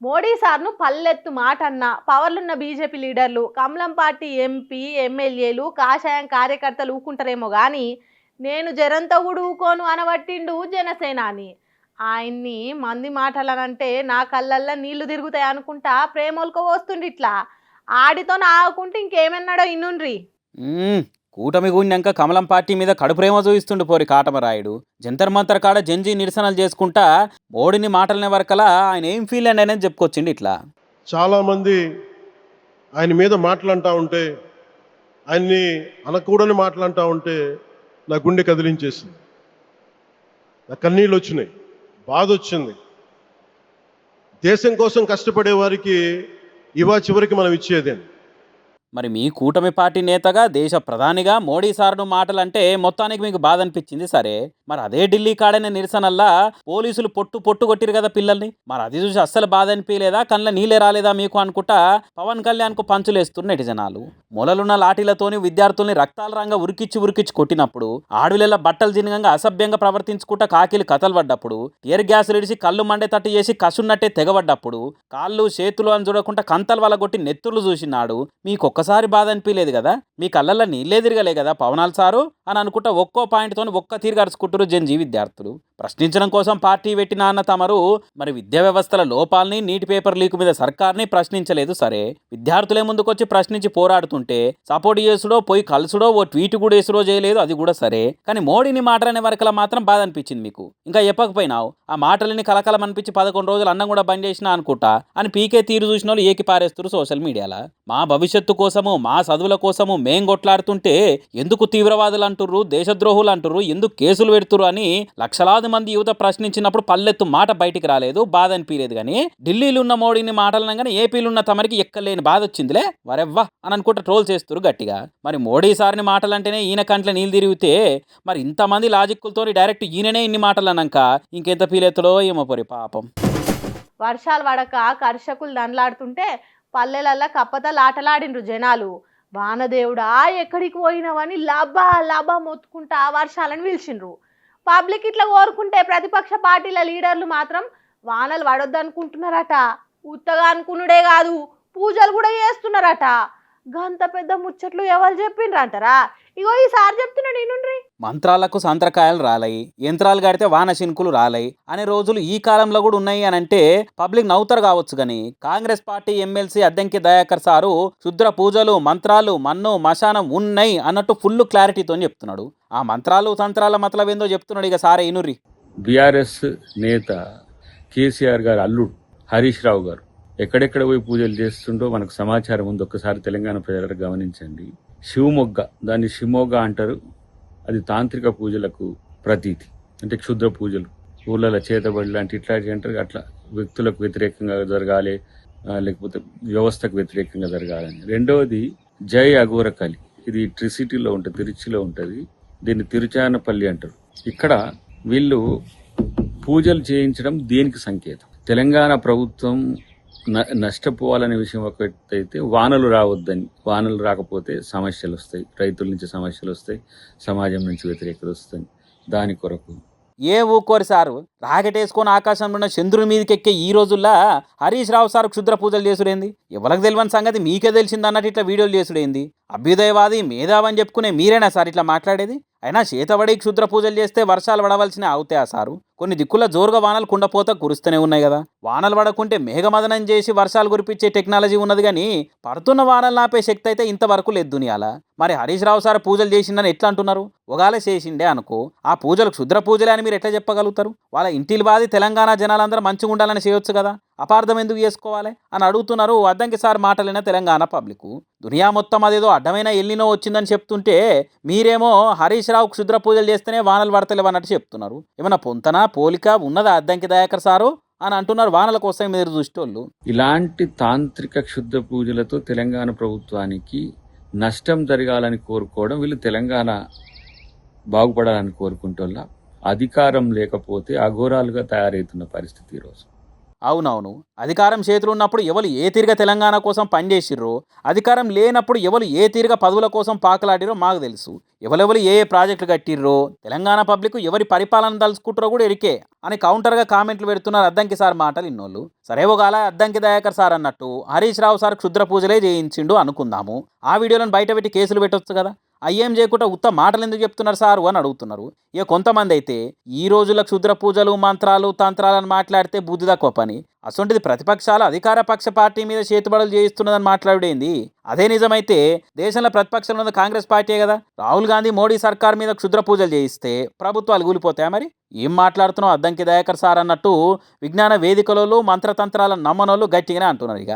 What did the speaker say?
మోడీ సార్ను పల్లెత్తు మాట అన్న పవర్లున్న బీజేపీ లీడర్లు కమలం పార్టీ ఎంపీ ఎమ్మెల్యేలు కాషాయం కార్యకర్తలు ఊకుంటారేమో కానీ నేను జరంతో కూడా ఊకోను అనబట్టిండు జనసేనాని. ఆయన్ని మంది మాటలనంటే నా కళ్ళల్లో నీళ్లు తిరుగుతాయి అనుకుంటా ప్రేమోల్కో వస్తుండి ఇట్లా ఆడితో ఆగుకుంటే ఇంకేమన్నాడో ఇన్నుండ్రి. కూటమి గున్నాక కమలం పార్టీ మీద కడుపురేమో చూయిస్తుండు పోరి కాటమరాయుడు. జంతర్ మంతర్ కాడ జంజీ నిరసనలు చేసుకుంటా మోడీని మాటలనే వరకలా ఆయన ఏం ఫీల్ అండి అనేది చెప్పుకొచ్చిండు ఇట్లా. చాలామంది ఆయన మీద మాటలంటా ఉంటే, ఆయన్ని అనకూడని మాటలంటా ఉంటే నా గుండె కదిలించేసింది, నా కన్నీళ్ళు వచ్చినాయి, బాధ వచ్చింది. దేశం కోసం కష్టపడే వారికి ఇవా చివరికి మనం ఇచ్చేదే. మరి మీ కూటమి పార్టీ నేతగా దేశ ప్రధానిగా మోడీ సార్ను మాటలంటే మొత్తానికి మీకు బాధ అనిపించింది సరే, మరి అదే ఢిల్లీ కాడైన నిరసనల్లా పోలీసులు పొట్టు పొట్టు కొట్టిరు కదా పిల్లల్ని. మరి అది చూసి అస్సలు బాధ అనిపించలేదా, కళ్ళ నీళ్ళే రాలేదా మీకు అనుకుంటా పవన్ కళ్యాణ్కు పంచులేస్తున్న నెటిజనాలు. మొలలున్న లాఠీలతోని విద్యార్థుల్ని రక్తాల రంగా ఉరికిచ్చి కొట్టినప్పుడు, ఆడవిళ్ళ బట్టలు జినగంగా అసభ్యంగా ప్రవర్తించుకుంటా కాకిలు కథలు పడ్డప్పుడు, టియర్ గ్యాస్ ఇడిచి కళ్ళు మండే తట్టు చేసి కసున్నట్టే తెగబడ్డప్పుడు, కాళ్ళు చేతులు అని చూడకుండా కంతలు వలగొట్టి నెత్తుర్లు చూసినాడు మీకు ఒక్కసారి బాధ అనిపించలేదు కదా? మీ కళ్ళల్లో నీళ్ళే తిరగలే కదా పవనాల్ సారు అని అనుకుంటా ఒక్కో పాయింట్తో ఒక్క తీరు గడుచుకుంటారు జంజీ విద్యార్థులు. ప్రశ్నించడం కోసం పార్టీ పెట్టిన అన్న తమరు మరి విద్యా వ్యవస్థల లోపాలని, నీటి పేపర్ లీక్ మీద సర్కార్ని ప్రశ్నించలేదు సరే, విద్యార్థులే ముందుకొచ్చి ప్రశ్నించి పోరాడుతుంటే సపోర్ట్ చేసుడో పోయి కలుసుడో ఓ ట్వీట్ కూడా వేసుడో చేయలేదు, అది కూడా సరే. కానీ మోడీని మాటలనే వరకలా మాత్రం బాధ అనిపించింది మీకు. ఇంకా చెప్పకపోయినావు ఆ మాటలని కలకలం అనిపించి 11 రోజులు అన్నం కూడా బంద్ చేసినా అనుకుంటా అని పీకే తీరు చూసిన వాళ్ళు ఏకి పారేస్తారు సోషల్ మీడియాలో. మా భవిష్యత్తు కోసము, మా చదువుల కోసము మేం కొట్లాడుతుంటే ఎందుకు తీవ్రవాదులు అంటుర్రు, దేశద్రోహులు అంటుర్రు, ఎందుకు కేసులు పెడుతురు అని లక్షలాది మంది యువత ప్రశ్నించినప్పుడు పల్లెత్తు మాట బయటికి రాలేదు, బాధ అనిపించలేదు. కానీ ఢిల్లీలో ఉన్న మోడీని మాటలనగానే ఏపీలో ఉన్న తమరికి ఎక్కలేని బాధ వచ్చిందిలే వరెవ్వా అని అనుకుంటా ట్రోల్ చేస్తారు గట్టిగా. మరి మోడీ సార్ని మాటలంటేనే ఈయన కంట్ల నీళ్ళు తిరిగితే మరి ఇంతమంది లాజిక్కులతో డైరెక్ట్ ఈయననే ఇన్ని మాటలు అన్నాక ఇంకెంత ఫీల్ అవుతాడో ఏమో పొరి పాపం. వర్షాలు పడక కర్షకులు దండలాడుతుంటే పల్లెలల్లా కప్పతలు ఆటలాడిండ్రు జనాలు. వానదేవుడా ఎక్కడికి పోయినావని లాభా లాభా మొత్తుకుంటా వర్షాలను పిలిచిండ్రు. పబ్లిక్ ఇట్లా కోరుకుంటే ప్రతిపక్ష పార్టీల లీడర్లు మాత్రం వానలు పడొద్దనుకుంటున్నారట. ఉత్తగా అనుకునుడే కాదు, పూజలు కూడా చేస్తున్నారట. గంత పెద్ద ముచ్చట్లు ఎవరు చెప్పిండ్రు అంటారా? ఇగో ఈసారి చెప్తున్నాడు ఈనుండ్రి. మంత్రాలకు సంత్రకాయలు రాలయి, యంత్రాలు కడితే వాన శినుకులు రాలయి అనే రోజులు ఈ కాలంలో కూడా ఉన్నాయి అని అంటే పబ్లిక్ నవ్వుతారు కావచ్చు. కానీ Congress party MLC Addanki Dayakar sir Shudra పూజలు, మంత్రాలు, మన్ను మశానం ఉన్నాయి అన్నట్టు ఫుల్ క్లారిటీతో చెప్తున్నాడు. ఆ మంత్రాలు తంత్రాల మతలబ్ ఏందో చెప్తున్నాడు. ఇక సారే ఇనుర్రి. బీఆర్ఎస్ నేత కేసీఆర్ గారు అల్లుడు హరీష్ రావు గారు ఎక్కడెక్కడ పోయి పూజలు చేస్తుండో మనకు సమాచారం ఉంది. ఒక్కసారి తెలంగాణ ప్రజలకు గమనించండి. శివమొగ్గ, దాన్ని షిమోగ అంటారు. అది తాంత్రిక పూజలకు ప్రతీతి. అంటే క్షుద్ర పూజలు, ఊళ్ళలో చేతబడి లాంటి ఇట్లాంటి అంటారు. అట్లా వ్యక్తులకు వ్యతిరేకంగా జరగాలి, లేకపోతే వ్యవస్థకు వ్యతిరేకంగా జరగాలని. రెండవది జై అఘోరకలి, ఇది ట్రిసిటీలో ఉంటుంది, తిరుచిలో ఉంటుంది. దీన్ని తిరుచానపల్లి అంటారు. ఇక్కడ వీళ్ళు పూజలు చేయించడం దేనికి సంకేతం? తెలంగాణ ప్రభుత్వం నష్టపోవాలనే విషయం ఒకటైతే వానలు రావద్దని, వానలు రాకపోతే సమస్యలు వస్తాయి, రైతుల నుంచి సమస్యలు వస్తాయి, సమాజం నుంచి వ్యతిరేకత వస్తాయి. దాని కొరకు ఏ ఊకోరు సారు రాకెట్ వేసుకొని ఆకాశంలో ఉన్న చంద్రుని మీదకి ఎక్కే ఈ రోజుల్లో హరీష్ రావు సార్ క్షుద్ర పూజలు చేసుడేంది? ఎవరికి తెలియని సంగతి మీకే తెలిసింది అన్నట్టు ఇట్లా వీడియోలు చేసుడేంది? అభ్యుదయవాది మేధావని చెప్పుకునే మీరేనా సార్ ఇట్లా మాట్లాడేది? అయినా చేతబడి క్షుద్ర పూజలు చేస్తే వర్షాలు పడవలసిన అవుతాయా సారు? కొన్ని దిక్కుల జోరుగా వానలు కుండపోత కురుస్తూనే ఉన్నాయి కదా. వానలు పడకుంటే మేఘమదనం చేసి వర్షాలు కురిపించే టెక్నాలజీ ఉన్నది కానీ పడుతున్న వానలు ఆపే శక్తి అయితే ఇంతవరకు లేదు దునియాల. మరి హరీష్ రావు సార్ పూజలు చేసిండని ఎట్లా అంటున్నారు? ఒగాలే చేసిండే అనుకో, ఆ పూజలు క్షుద్ర పూజలే అని మీరు ఎట్లా చెప్పగలుగుతారు? వాళ్ళ ఇంటిల్ బాది తెలంగాణ జనాలందరూ మంచిగా ఉండాలని చేయొచ్చు కదా, అపార్థం ఎందుకు చేసుకోవాలి అని అడుగుతున్నారు అద్దంకి సార్ మాటలైన తెలంగాణ పబ్లిక్. దునియా మొత్తం అదేదో అడ్డమైన ఎల్లినో వచ్చిందని చెప్తుంటే మీరేమో హరీష్ రావు క్షుద్ర పూజలు చేస్తేనే వానలు పడతలేవు అన్నట్టు చెప్తున్నారు. ఏమన్నా పొంతన పోలిక ఉన్నదా అద్దంకి దయాకర్ సారు అని అంటున్నారు వానల కోసం మీరు దృష్టోళ్ళు. ఇలాంటి తాంత్రిక క్షుద్ర పూజలతో తెలంగాణ ప్రభుత్వానికి నష్టం జరగాలని కోరుకోవడం, వీళ్ళు తెలంగాణ బాగుపడాలని కోరుకుంటోళ్ళ. అధికారం లేకపోతే అఘోరాలుగా తయారవుతున్న పరిస్థితి ఈరోజు. అవునవును. అధికారం చేతులు ఉన్నప్పుడు ఎవరు ఏ తీరుగా తెలంగాణ కోసం పనిచేసిర్రో, అధికారం లేనప్పుడు ఎవరు ఏ తీరుగా పదవుల కోసం పాకులాడిరో మాకు తెలుసు. ఎవరెవరు ఏ ఏ ప్రాజెక్టులు కట్టిర్రో, తెలంగాణ పబ్లిక్ ఎవరి పరిపాలన తలుచుకుంటారో కూడా ఎరికే అని కౌంటర్గా కామెంట్లు పెడుతున్నారు అద్దంకి సార్ మాటలు ఇన్నోళ్ళు. సరే ఒకవేళ అద్దంకి దయాకర్ సార్ అన్నట్టు హరీష్ రావు సార్ క్షుద్ర పూజలే చేయించిండు అనుకుందాము. ఆ వీడియోలను బయట పెట్టి కేసులు పెట్టొచ్చు కదా. అయ్యేం చేయకుండా ఉత్త మాటలు ఎందుకు చెప్తున్నారు సారు అని అడుగుతున్నారు. ఇక కొంతమంది అయితే ఈ రోజుల క్షుద్ర పూజలు మంత్రాలు తంత్రాలను మాట్లాడితే బుద్ధి తక్కువ పని, అసొంటిది ప్రతిపక్షాలు అధికార పక్ష పార్టీ మీద చేతుబడులు చేయిస్తున్నదని మాట్లాడేంది. అదే నిజమైతే దేశంలో ప్రతిపక్షంలో ఉన్న కాంగ్రెస్ పార్టీయే కదా. రాహుల్ గాంధీ మోడీ సర్కార్ మీద క్షుద్ర పూజలు చేయిస్తే ప్రభుత్వాలు కూలిపోతాయా మరి? ఏం మాట్లాడుతున్నావు అద్దంకి దయాకర్ సార్ అన్నట్టు విజ్ఞాన వేదికలలో మంత్రతంత్రాలను నమ్మనోళ్ళు గట్టిగానే అంటున్నారు. ఇక